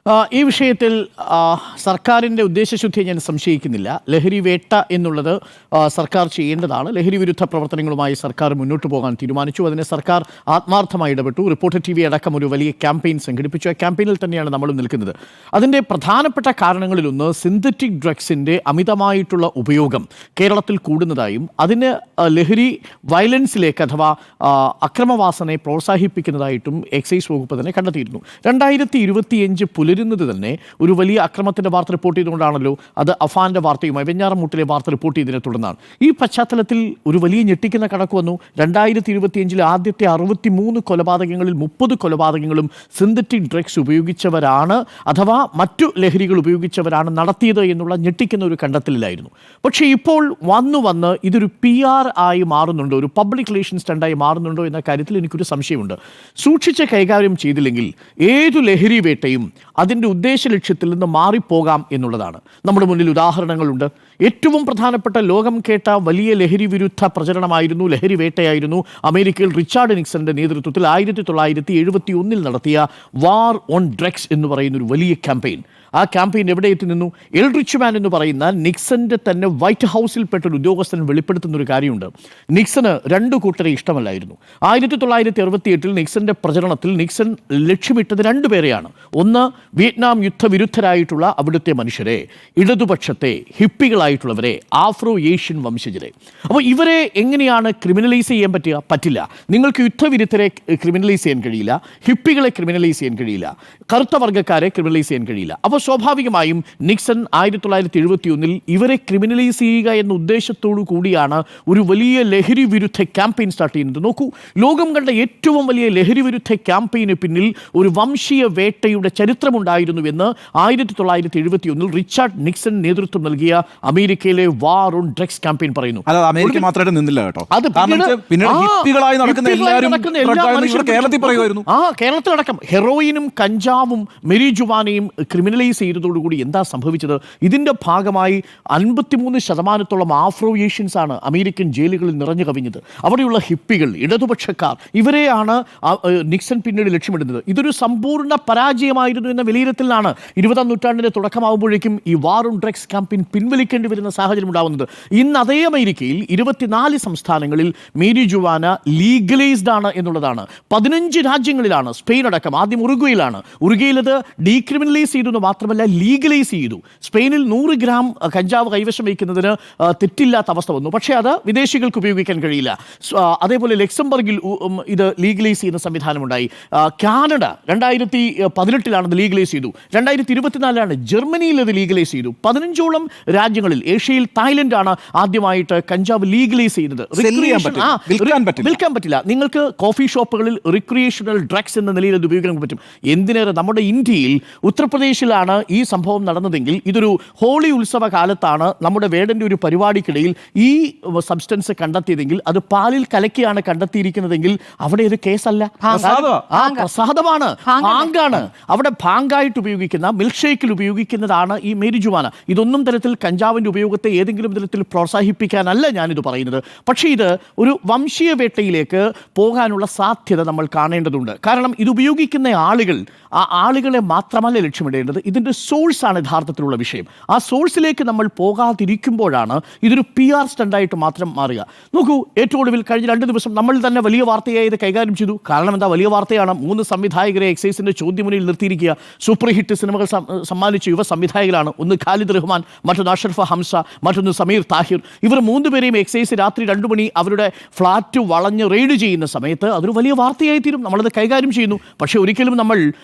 ഈ വിഷയത്തിൽ സർക്കാരിൻ്റെ ഉദ്ദേശശുദ്ധിയെ ഞാൻ സംശയിക്കുന്നില്ല. ലഹരി വേട്ട എന്നുള്ളത് സർക്കാർ ചെയ്യേണ്ടതാണ്. ലഹരി വിരുദ്ധ പ്രവർത്തനങ്ങളുമായി സർക്കാർ മുന്നോട്ട് പോകാൻ തീരുമാനിച്ചു. അതിനെ സർക്കാർ ആത്മാർത്ഥമായി ഇടപെട്ടു. റിപ്പോർട്ടർ TV അടക്കം ഒരു വലിയ ക്യാമ്പയിൻ സംഘടിപ്പിച്ചു. ആ ക്യാമ്പയിനിൽ തന്നെയാണ് നമ്മൾ നിൽക്കുന്നത്. അതിൻ്റെ പ്രധാനപ്പെട്ട കാരണങ്ങളിലൊന്ന് സിന്തറ്റിക് ഡ്രഗ്സിൻ്റെ അമിതമായിട്ടുള്ള ഉപയോഗം കേരളത്തിൽ കൂടുന്നതായും അതിന് ലഹരി വയലൻസിലേക്ക് അഥവാ അക്രമവാസനയെ പ്രോത്സാഹിപ്പിക്കുന്നതായിട്ടും എക്സൈസ് വകുപ്പ് തന്നെ കണ്ടെത്തിയിരുന്നു. 2025 പുലരുന്നത് തന്നെ ഒരു വലിയ അക്രമത്തിൻ്റെ വാർത്ത റിപ്പോർട്ട് ചെയ്തുകൊണ്ടാണല്ലോ. അത് അഫാൻ്റെ വാർത്തയുമായി വെഞ്ഞാറമൂട്ടിലെ വാർത്ത റിപ്പോർട്ട് ചെയ്തതിനെ തുടർന്നാണ്. ഈ പശ്ചാത്തലത്തിൽ ഒരു വലിയ ഞെട്ടിക്കുന്ന കണക്ക് വന്നു. 2025 ആദ്യത്തെ 63 കൊലപാതകങ്ങളിൽ 30 കൊലപാതകങ്ങളും സിന്തറ്റിക് ഡ്രഗ്സ് ഉപയോഗിച്ചവരാണ് അഥവാ മറ്റു ലഹരികൾ ഉപയോഗിച്ചവരാണ് നടത്തിയത് എന്നുള്ള ഞെട്ടിക്കുന്ന ഒരു കണ്ടെത്തലിലായിരുന്നു. പക്ഷേ ഇപ്പോൾ വന്ന് ഇതൊരു PR ആയി മാറുന്നുണ്ടോ, ഒരു പബ്ലിക് റിലേഷൻ സ്റ്റണ്ടായി മാറുന്നുണ്ടോ എന്ന കാര്യത്തിൽ എനിക്കൊരു സംശയമുണ്ട്. സൂക്ഷിച്ച് കൈകാര്യം ചെയ്തില്ലെങ്കിൽ ഏതു ലഹരി വേട്ടയും അതിൻ്റെ ഉദ്ദേശ ലക്ഷ്യത്തിൽ നിന്ന് മാറിപ്പോകാം എന്നുള്ളതാണ്. നമ്മുടെ മുന്നിൽ ഉദാഹരണങ്ങളുണ്ട്. ഏറ്റവും പ്രധാനപ്പെട്ട ലോകം കേട്ട വലിയ ലഹരി വിരുദ്ധ പ്രചരണമായിരുന്നു, ലഹരി വേട്ടയായിരുന്നു അമേരിക്കയിൽ റിച്ചാർഡ് നിക്സന്റെ നേതൃത്വത്തിൽ 1971 നടത്തിയ വാർ ഓൺ ഡ്രഗ്സ് എന്ന് പറയുന്ന ഒരു വലിയ ക്യാമ്പയിൻ. ആ ക്യാമ്പയിൻ എവിടെ എത്തി നിന്നു? എൽറിച്ച്മാൻ എന്ന് പറയുന്ന നിക്സന്റെ തന്നെ വൈറ്റ് ഹൗസിൽപ്പെട്ടൊരു ഉദ്യോഗസ്ഥൻ വെളിപ്പെടുത്തുന്ന ഒരു കാര്യമുണ്ട്. നിക്സന് 2 കൂട്ടരെ ഇഷ്ടമല്ലായിരുന്നു. 1968 നിക്സന്റെ പ്രചരണത്തിൽ നിക്സൺ ലക്ഷ്യമിട്ടത് 2 പേരെയാണ്. ഒന്ന്, വിയറ്റ്നാം യുദ്ധവിരുദ്ധരായിട്ടുള്ള അവിടുത്തെ മനുഷ്യരെ, ഇടതുപക്ഷത്തെ ഹിപ്പികളായിട്ടുള്ളവരെ, ആഫ്രോ ഏഷ്യൻ വംശജരെ. അപ്പോൾ ഇവരെ എങ്ങനെയാണ് ക്രിമിനലൈസ് ചെയ്യാൻ പറ്റില്ല. നിങ്ങൾക്ക് യുദ്ധവിരുദ്ധരെ ക്രിമിനലൈസ് ചെയ്യാൻ കഴിയില്ല, ഹിപ്പികളെ ക്രിമിനലൈസ് ചെയ്യാൻ കഴിയില്ല, കറുത്ത വർഗ്ഗക്കാരെ ക്രിമിനലൈസ് ചെയ്യാൻ കഴിയില്ല. അപ്പോൾ സ്വാഭാവികമായും നിക്സൺ 1971 ഇവരെ ക്രിമിനലൈസ് ചെയ്യുക എന്ന ഉദ്ദേശത്തോടു കൂടിയാണ് ഒരു വലിയ ലഹരി വിരുദ്ധ ക്യാമ്പയിൻ സ്റ്റാർട്ട് ചെയ്യുന്നത്. നോക്കൂ, ലോകം കണ്ട ഏറ്റവും വലിയ ലഹരി വിരുദ്ധ ക്യാമ്പയിന് പിന്നിൽ ഒരു വംശീയ വേട്ടയുടെ ചരിത്രമുണ്ടായിരുന്നുവെന്ന് 1971 റിച്ചാർഡ് നിക്സൺ നേതൃത്വം നൽകിയ അമേരിക്കയിലെ വാർ ഓൺ ഡ്രഗ്സ് ക്യാമ്പയിൻ പറയുന്നു. അമേരിക്ക മാത്രമായിട്ട് നിന്നില്ല കേട്ടോ. കേരളത്തിലടക്കം ഹെറോയിനും കഞ്ചാവും മെരിജുവാനയും ക്രിമിനലൈസ് ചെയ്തതോടുകൂടി എന്താ സംഭവിച്ചത്? ഇതിൻ്റെ ഭാഗമായി 53% ആഫ്രോ ഏഷ്യൻസ് ആണ് അമേരിക്കൻ ജയിലുകളിൽ നിറഞ്ഞു കവിഞ്ഞത്. അവിടെയുള്ള ഹിപ്പികൾ, ഇടതുപക്ഷക്കാർ, ഇവരെയാണ് നിക്സൺ പിന്നീട് ലക്ഷ്യമിടുന്നത്. ഇതൊരു സമ്പൂർണ്ണ പരാജയമായിരുന്നു എന്ന വിലയിരുത്തലാണ് 20ാം നൂറ്റാണ്ടിൻ്റെ തുടക്കമാകുമ്പോഴേക്കും ഈ വാർ ഓൺ ഡ്രഗ്സ് ക്യാമ്പയിൻ പിൻവലിക്കേണ്ടി വരുന്ന സാഹചര്യം ഉണ്ടാകുന്നത്. ഇന്ന് അതേ അമേരിക്കയിൽ 24 സംസ്ഥാനങ്ങളിൽ മേരിജുവാന ലീഗലൈസ്ഡ് ആണ് എന്നുള്ളതാണ്. 15 രാജ്യങ്ങളിലാണ്, സ്പെയിൻ അടക്കം. ആദ്യം ഉറുഗ്വേയിലാണ്. ഉറുഗ്വേയിൽ അത് ഡീക്രിമിനലൈസ് ചെയ്തു മാത്രമല്ല ലീഗലൈസ് ചെയ്തു. സ്പെയിനിൽ 100 ഗ്രാം കഞ്ചാവ് കൈവശം വയ്ക്കുന്നതിന് തെറ്റില്ലാത്ത അവസ്ഥ വന്നു. പക്ഷേ അത് വിദേശികൾക്ക് ഉപയോഗിക്കാൻ കഴിയില്ല. അതേപോലെ ലക്സംബർഗിൽ ഇത് ലീഗലൈസ് ചെയ്യുന്ന സംവിധാനമുണ്ടായി. കാനഡ 2018 അത് ലീഗലൈസ് ചെയ്തു. 2024 ജർമ്മനിയിൽ അത് ലീഗലൈസ് ചെയ്തു. 15ഓളം രാജ്യങ്ങളിൽ, ഏഷ്യയിൽ തായ്ലൻഡാണ് ആദ്യമായിട്ട് കഞ്ചാവ് ലീഗലൈസ് ചെയ്യുന്നത്. വിൽക്കാൻ പറ്റില്ല. നിങ്ങൾക്ക് കോഫി ഷോപ്പുകളിൽ റിക്രിയേഷണൽ ഡ്രഗ്സ് എന്ന നിലയിൽ അത് ഉപയോഗിക്കാൻ പറ്റും. എന്തിനേറെ നമ്മുടെ ഇന്ത്യയിൽ ഉത്തർപ്രദേശിലാണ് ഈ സംഭവം നടന്നതെങ്കിൽ ഇതൊരു ഹോളി ഉത്സവ കാലത്താണ് നമ്മുടെ വേടൻ്റെ ഒരു പരിപാടിക്കിടയിൽ ഈ സബ്സ്റ്റൻസ് കണ്ടെത്തിയതെങ്കിൽ അത് പാലിൽ കലക്കിയാണ് കണ്ടെത്തിയിരിക്കുന്നതെങ്കിൽ അവിടെ ഒരു കേസല്ല, പ്രസാദമാണ്, ഭാങ്കാണ്. അവിടെ ഭാങ്കായിട്ട് ഉപയോഗിക്കുന്ന, മിൽക്ക് ഷേക്കിൽ ഉപയോഗിക്കുന്നതാണ് ഈ മേരിജുവാന. ഇതൊന്നും തരത്തിൽ കഞ്ചാവിൻ്റെ ഉപയോഗത്തെ ഏതെങ്കിലും തരത്തിൽ പ്രോത്സാഹിപ്പിക്കാനല്ല ഞാനിത് പറയുന്നത്. പക്ഷേ ഇത് ഒരു വംശീയ വേട്ടയിലേക്ക് പോകാനുള്ള സാധ്യത നമ്മൾ കാണേണ്ടതുണ്ട്. കാരണം ഇത് ഉപയോഗിക്കുന്ന ആളുകൾ, ആ ആളുകളെ മാത്രമല്ല ലക്ഷ്യമിടേണ്ടത്, ഇതിൻ്റെ സോഴ്സാണ് യഥാർത്ഥത്തിലുള്ള വിഷയം. ആ സോഴ്സിലേക്ക് നമ്മൾ പോകാതിരിക്കുമ്പോഴാണ് ഇതൊരു PR സ്റ്റണ്ടായിട്ട് മാത്രം മാറുക. നോക്കൂ, ഏറ്റവും ഒടുവിൽ കഴിഞ്ഞ 2 ദിവസം നമ്മൾ തന്നെ വലിയ വാർത്തയായി ഇത് കൈകാര്യം ചെയ്തു. കാരണം എന്താ? വലിയ വാർത്തയാണ്. 3 സംവിധായകരെ എക്സൈസിൻ്റെ ചോദ്യമുനയിൽ നിർത്തിയിരിക്കുക. സൂപ്പർ ഹിറ്റ് സിനിമകൾ സമ്മാനിച്ച യുവ സംവിധായകരാണ്. ഒന്ന് ഖാലിദ് റഹ്മാൻ, മറ്റൊന്ന് അഷറഫ് ഹംസ, മറ്റൊന്ന് സമീർ താഹിർ. ഇവർ 3 പേരെയും എക്സൈസ് രാത്രി 2 മണി അവരുടെ ഫ്ലാറ്റ് വളഞ്ഞ് റെയ്ഡ് ചെയ്യുന്ന സമയത്ത് അതൊരു വലിയ വാർത്തയായി തീരും. നമ്മളത് കൈകാര്യം ചെയ്യുന്നു. പക്ഷേ ഒരിക്കലും നമ്മൾ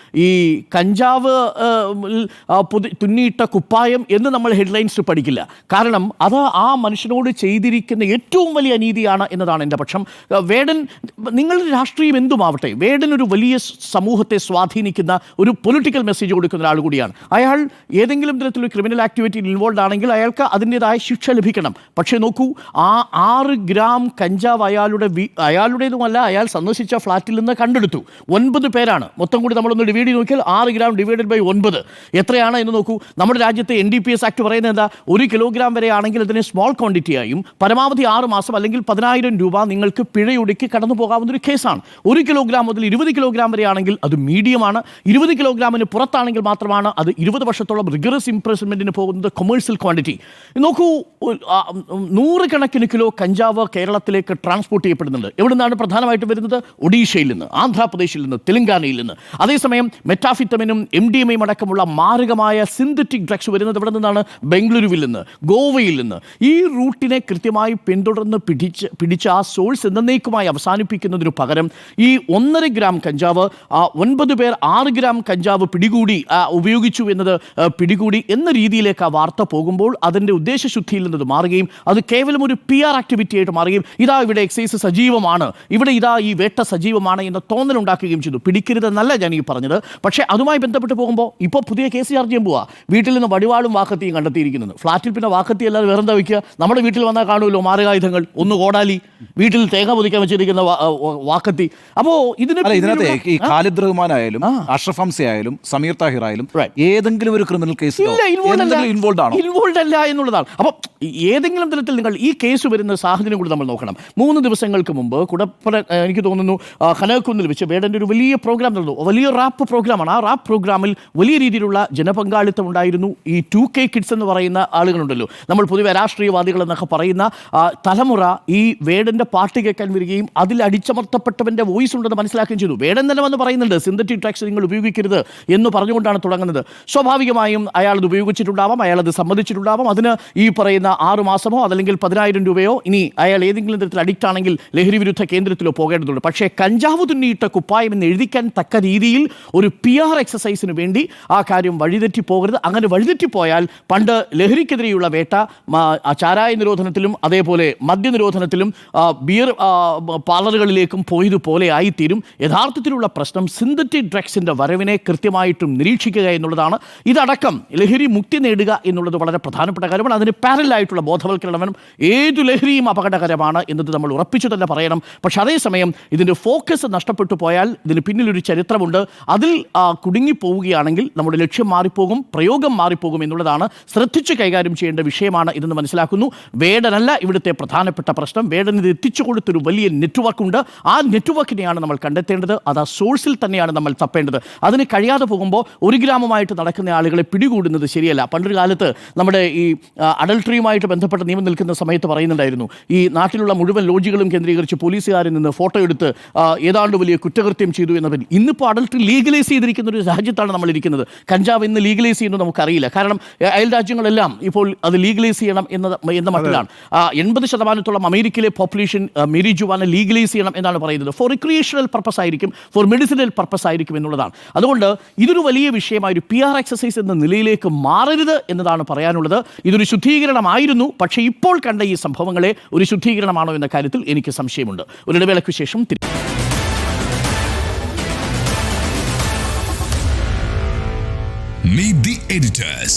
ഈ കഞ്ചാവ് തുന്നിയിട്ട കുപ്പായം എന്ന് നമ്മൾ ഹെഡ്ലൈൻസ് പഠിക്കില്ല. കാരണം അത് ആ മനുഷ്യനോട് ചെയ്തിരിക്കുന്ന ഏറ്റവും വലിയ അനീതിയാണ് എന്നതാണ് എൻ്റെ പക്ഷം. വേടൻ, നിങ്ങളുടെ രാഷ്ട്രീയം എന്തുമാവട്ടെ, വേടൻ ഒരു വലിയ സമൂഹത്തെ സ്വാധീനിക്കുന്ന ഒരു പൊളിറ്റിക്കൽ മെസ്സേജ് കൊടുക്കുന്ന ഒരാൾ കൂടിയാണ്. അയാൾ ഏതെങ്കിലും തരത്തിലൊരു ക്രിമിനൽ ആക്ടിവിറ്റിയിൽ ഇൻവോൾവ് ആണെങ്കിൽ അയാൾക്ക് അതിൻ്റെതായ ശിക്ഷ ലഭിക്കണം. പക്ഷേ നോക്കൂ, ആ 6 ഗ്രാം കഞ്ചാവ് അയാളുടേതുമല്ല, അയാൾ സന്ദർശിച്ച ഫ്ലാറ്റിൽ നിന്ന് കണ്ടെടുത്തു. 9 പേരാണ് മൊത്തം കൂടി. നമ്മളൊന്ന് ഡിവൈഡ് ചെയ്ത് നോക്കിയാൽ 6 ഗ്രാം ഡിവൈഡഡ് ബൈ 9 എത്രയാണ് എന്ന് നോക്കൂ. നമ്മുടെ രാജ്യത്തെ NDPS ആക്ട് പറയുന്നത് എന്താ? 1 കിലോഗ്രാം വരെ ആണെങ്കിൽ അതിനെ സ്മോൾ ക്വാണ്ടിറ്റിയായും പരമാവധി 6 മാസം അല്ലെങ്കിൽ 10,000 രൂപ നിങ്ങൾക്ക് പിഴയൊടുക്കി കടന്നു പോകാവുന്ന ഒരു കേസാണ്. 1 കിലോഗ്രാം മുതൽ 20 കിലോഗ്രാം വരെ ആണെങ്കിൽ അത് മീഡിയമാണ്. 20 കിലോഗ്രാമിന് പുറത്താണെങ്കിൽ മാത്രമാണ് അത് 20 വർഷത്തോളം റിഗറസ് ഇംപ്രിസൺമെന്റിന് പോകുന്നത് കൊമേഴ്സ്യൽ ക്വാണ്ടിറ്റി. നോക്കൂ, 100 കണക്കിന് കിലോ കഞ്ചാവ് കേരളത്തിലേക്ക് ട്രാൻസ്പോർട്ട് ചെയ്യപ്പെടുന്നുണ്ട്. എവിടെ നിന്നാണ് പ്രധാനമായിട്ടും വരുന്നത്? ഒഡീഷയിൽ നിന്ന്, ആന്ധ്രാപ്രദേശിൽ നിന്ന്, തെലങ്കാനയിൽ നിന്ന്. അതേസമയം മെറ്റാഫിറ്റമിനും MDMA അടക്കമുള്ള മാരകമായ സിന്തറ്റിക് ഡ്രഗ്സ് വരുന്നത് എവിടെ നിന്നാണ്? ബംഗളൂരുവിൽ നിന്ന്, ഗോവയിൽ നിന്ന്. ഈ റൂട്ടിനെ കൃത്യമായി പിന്തുടർന്ന് പിടിച്ച് ആ സോഴ്സ് എന്നേക്കുമായി അവസാനിപ്പിക്കുന്നതിന് പകരം ഈ 1.5 ഗ്രാം കഞ്ചാവ് 9 പേർ 6 ഗ്രാം കഞ്ചാവ് പിടികൂടി ഉപയോഗിച്ചു എന്നത് പിടികൂടി എന്ന രീതിയിലേക്ക് ആ വാർത്ത പോകുമ്പോൾ അതിൻ്റെ ഉദ്ദേശശുദ്ധിയിൽ നിന്നത് മാറുകയും അത് കേവലം ഒരു PR ആക്ടിവിറ്റി ആയിട്ട് മാറുകയും ഇതാ ഇവിടെ എക്സൈസ് സജീവമാണ്, ഇവിടെ ഇതാ ഈ വേട്ട സജീവമാണ് എന്ന തോന്നലുണ്ടാക്കുകയും ചെയ്തു. പിടിക്കരുതെന്നല്ല ഞാൻ ഈ പറഞ്ഞത്. പക്ഷേ അതുമായി ബന്ധപ്പെട്ട് പോകുമ്പോൾ ഇപ്പോൾ പുതിയ കേസ് ചാർജ് ചെയ്യാൻ പോവുക. വീട്ടിൽ നിന്ന് വടിവാളും വാക്കത്തിയും കണ്ടെത്തിയിരിക്കുന്നത്. ഫ്ലാറ്റിൽ പിന്നെ വാക്കത്തി അല്ലാതെ വേറെന്താ വയ്ക്കുക? നമ്മുടെ വീട്ടിൽ വന്നാൽ കാണുമല്ലോ മാരകായുധങ്ങൾ. ഒന്ന് കോടാലി, വീട്ടിൽ തേങ്ങ പൊതിക്കാൻ വെച്ചിരിക്കുന്ന വാക്കത്തി. അപ്പോൾ ഇതിനകത്ത് ഈ ഖാലിദ് റഹ്മാൻ ആയാലും അഷ്റഫ് ഹംസ ആയാലും സമീർ താഹിർ ആയാലും ഏതെങ്കിലും ഒരു ക്രിമിനൽ കേസിൽ ഇൻവോൾവ് അല്ല എന്നുള്ളതാണ്. അപ്പോൾ ഏതെങ്കിലും തരത്തിൽ നിങ്ങൾ ഈ കേസ് വരുന്ന സാഹചര്യം കൂടി നമ്മൾ നോക്കണം. 3 ദിവസങ്ങൾക്ക് മുമ്പ് കുടപ്പന എനിക്ക് തോന്നുന്നു കനകക്കുന്നിൽ വെച്ച് വേടൻ്റെ ഒരു വലിയ പ്രോഗ്രാം നടന്നു. വലിയ റാപ്പ് പ്രോഗ്രാമാണ്. ആ റാപ്പ് പ്രോഗ്രാമിൽ വലിയ രീതിയിലുള്ള ജനപങ്കാളിത്തം ഉണ്ടായിരുന്നു. ഈ 2K കിഡ്സ് എന്ന് പറയുന്ന ആളുകളുണ്ടല്ലോ, നമ്മൾ പൊതുവെ രാഷ്ട്രീയവാദികൾ എന്നൊക്കെ പറയുന്ന തലമുറ ഈ വേടൻ്റെ പാട്ട് കേൾക്കാൻ വരികയും അതിൽ അടിച്ചമർത്തപ്പെട്ടവൻ്റെ വോയിസ് ഉണ്ടെന്ന് മനസ്സിലാക്കുകയും ചെയ്തു. വേടൻ തന്നെ വന്ന് പറയുന്നുണ്ട് സിന്തറ്റിക് ഡ്രഗ്സ് നിങ്ങൾ ഉപയോഗിക്കരുത് എന്ന് പറഞ്ഞുകൊണ്ടാണ് തുടങ്ങുന്നത്. സ്വാഭാവികമായും അയാളത് ഉപയോഗിച്ചിട്ടുണ്ടാവാം, അയാളത് സമ്മതിച്ചിട്ടുണ്ടാവാം. അതിന് ഈ പറയുന്ന 6 മാസമോ അതല്ലെങ്കിൽ 10,000 രൂപയോ ഇനി അയാൾ ഏതെങ്കിലും തരത്തിൽ അഡിക്റ്റ് ആണെങ്കിൽ ലഹരി വിരുദ്ധ കേന്ദ്രത്തിലോ പോകേണ്ടതുണ്ട്. പക്ഷേ കഞ്ചാവ് തുന്നിയിട്ട കുപ്പായം എന്ന് എഴുതിക്കാൻ തക്ക രീതിയിൽ ഒരു PR എക്സസൈസിന് വേണ്ടി ആ കാര്യം വഴിതെറ്റി പോകരുത്. അങ്ങനെ വഴിതെറ്റിപ്പോയാൽ പണ്ട് ലഹരിക്കെതിരെയുള്ള വേട്ട ചാരായ നിരോധനത്തിലും അതേപോലെ മദ്യനിരോധനത്തിലും ബിയർ പാർലറുകളിലേക്കും പോയതുപോലെ ആയിത്തീരും. യഥാർത്ഥത്തിലുള്ള പ്രശ്നം സിന്തറ്റിക് ഡ്രഗ്സിൻ്റെ വരവിനെ കൃത്യമായിട്ടും നിരീക്ഷിക്കുക എന്നുള്ളതാണ്. ഇതടക്കം ലഹരി മുക്തി നേടുക എന്നുള്ളത് വളരെ പ്രധാനപ്പെട്ട കാര്യമാണ്. അതിന് പാരലായിട്ടുള്ള ബോധവൽക്കരണം. ഏതു ലഹരിയും അപകടകരമാണ് എന്നത് നമ്മൾ ഉറപ്പിച്ചു തന്നെ പറയണം. പക്ഷെ അതേസമയം ഇതിൻ്റെ ഫോക്കസ് നഷ്ടപ്പെട്ടു പോയാൽ ഇതിന് പിന്നിലൊരു ചരിത്രമുണ്ട്. അതിൽ കുടുങ്ങിപ്പോവുകയാണെങ്കിൽ നമ്മുടെ ലക്ഷ്യം മാറിപ്പോകും, പ്രയോഗം മാറിപ്പോകും എന്നുള്ളതാണ്. ശ്രദ്ധിച്ച് കൈകാര്യം ചെയ്യേണ്ട വിഷയമാണ് ഇതെന്ന് മനസ്സിലാക്കുന്നു. വേടനല്ല ഇവിടുത്തെ പ്രധാനപ്പെട്ട പ്രശ്നം. വേടൻ ഇത് എത്തിച്ചു കൊടുത്തൊരു വലിയ നെറ്റ്വർക്ക് ഉണ്ട്. ആ നെറ്റ്വർക്കിനെയാണ് നമ്മൾ കണ്ടെത്തേണ്ടത്. അത് ആ സോഴ്സിൽ തന്നെയാണ് നമ്മൾ തപ്പേണ്ടത്. അതിന് കഴിയാതെ പോകുമ്പോൾ 1 ഗ്രാമുമായിട്ട് നടക്കുന്ന ആളുകളെ പിടികൂടുന്നത് ശരിയല്ല. പണ്ടൊരു കാലത്ത് നമ്മുടെ ഈ അഡൾട്ടറിയുമായിട്ട് ബന്ധപ്പെട്ട നിയമം നിൽക്കുന്ന സമയത്ത് പറയുന്നുണ്ടായിരുന്നു, ഈ നാട്ടിലുള്ള മുഴുവൻ ലോഡ്ജുകളും കേന്ദ്രീകരിച്ച് പോലീസുകാരിൽ നിന്ന് ഫോട്ടോ എടുത്ത് ഏതാണ്ട് വലിയ കുറ്റകൃത്യം ചെയ്തു എന്നതിന്. ഇന്നിപ്പോൾ അഡൾട്ടറി ലീഗലൈസ് ചെയ്തിരിക്കുന്ന ഒരു രാജ്യത്താണ് നമ്മൾ ഇരിക്കുന്നത്. കഞ്ചാവ് ഇന്ന് ലീഗലൈസ് ചെയ്യുന്നത് നമുക്കറിയില്ല. കാരണം അയൽ രാജ്യങ്ങളെല്ലാം ഇപ്പോൾ അത് ലീഗലൈസ് ചെയ്യണം എന്ന മട്ടിലാണ്. 80% അമേരിക്കയിലെ പോപ്പുലേഷൻ മെരിജുവാന ലീഗലൈസ് ചെയ്യണം എന്നാണ് പറയുന്നത്. ഫോർ റിക്രിയേഷണൽ പർപ്പസ് ആയിരിക്കും, ഫോർ മെഡിസിനൽ പർപ്പസ് ആയിരിക്കും എന്നുള്ളതാണ്. അതുകൊണ്ട് ഇതൊരു വലിയ വിഷയമായ ഒരു PR എക്സസൈസ് എന്ന നിലയിലേക്ക് മാറരുത് എന്നതാണ് പറയാനുള്ളത്. ഇതൊരു ശുദ്ധീകരണമായിരുന്നു. പക്ഷേ ഇപ്പോൾ കണ്ട ഈ സംഭവങ്ങളെ ഒരു ശുദ്ധീകരണമാണോ എന്ന കാര്യത്തിൽ എനിക്ക് സംശയമുണ്ട്. ഒരു ഇടവേളയ്ക്ക് ശേഷം Meet the editors.